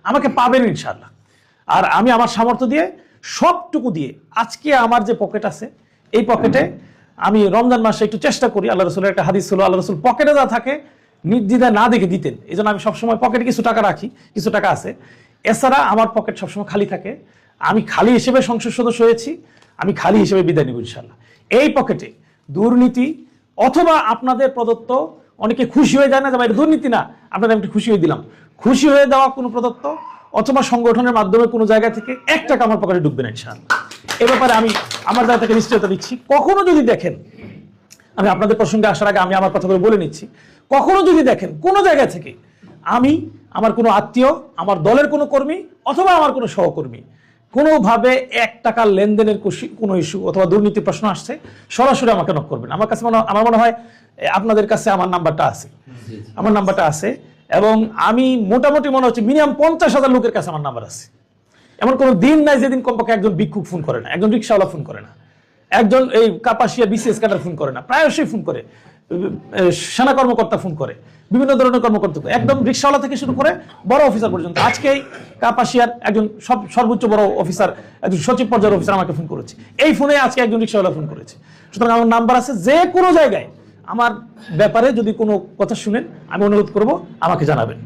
আমাকে পাবেন ইনশাআল্লাহ। আর আমি আমার সামর্থ্য দিয়ে সবটুকু দিয়ে আজকে আমার যে পকেট আছে এই পকেটে আমি রমজান মাসে একটু চেষ্টা করি, আল্লাহ রসুলের একটা হাদিস ছিল, আল্লাহ রসুল পকেটে যা থাকে নির্দ্বিধায় না দেখে দিতেন, এই জন্য আমি সবসময় পকেটে কিছু টাকা রাখি, কিছু টাকা আছে। এছাড়া আমার পকেট সবসময় খালি থাকে। আমি খালি হিসেবে সংসদ সদস্য হয়েছি, আমি খালি হিসেবে বিদায় নিব ইনশাআল্লাহ। এই পকেটে দুর্নীতি অথবা আপনাদের প্রদত্ত, অনেকে খুশি হয়ে যায় না যে এটা দুর্নীতি না, আপনাদের আমি খুশি হয়ে দিলাম, খুশি হয়ে দেওয়া কোনো প্রদত্ত অথবা সংগঠনের মাধ্যমে কোনো জায়গা থেকে 1 টাকা আমার পকেটে ঢুকবে না ইনশাআল্লাহ। এ ব্যাপারে আমি আমার জায়গা থেকে নিশ্চয়তা দিচ্ছি। কখনো যদি দেখেন, আমি আপনাদের প্রসঙ্গে আসার আগে আমি আমার কথাগুলো বলে নিচ্ছি, কখনো যদি দেখেন কোনো জায়গা থেকে আমি, আমার কোনো আত্মীয়, আমার দলের কোনো কর্মী অথবা আমার কোনো সহকর্মী কোনোভাবে 1 টাকার লেনদেনের কোনো ইস্যু অথবা দুর্নীতি প্রশ্ন আসছে, সরাসরি আমাকে নক করবেন। আমার কাছে আমার মনে হয় আপনাদের কাছে আমার নাম্বারটা আছে, এবং আমি মোটামুটি মনে হচ্ছে মিনিমাম 50,000 লোকের কাছে আমার নাম্বার আছে। এমন কোনো দিন নাই যেদিন কমপক্ষে একজন ভিক্ষুক ফোন করে না, একজন রিক্সাওয়ালা ফোন করে না, একজন এই কাপাসিয়া বিসিএস ক্যাডার ফোন করে না, প্রায়শই ফোন করে, সেনা কর্মকর্তা ফোন করে, বিভিন্ন ধরনের কর্মকর্তা, একদম রিক্সাওয়ালা থেকে শুরু করে বড় অফিসার পর্যন্ত। আজকে কাপাসিয়ার একজন সর্বোচ্চ বড় অফিসার, একজন সচিব পর্যায়ের অফিসার আমাকে ফোন করেছে, এই ফোনে আজকে একজন রিক্সাওয়ালা ফোন করেছে। সুতরাং আমার নাম্বার আছে, যে কোনো জায়গায় আমার ব্যাপারে যদি কোনো কথা শুনেন আমি অনুরোধ করব আমাকে জানাবেন।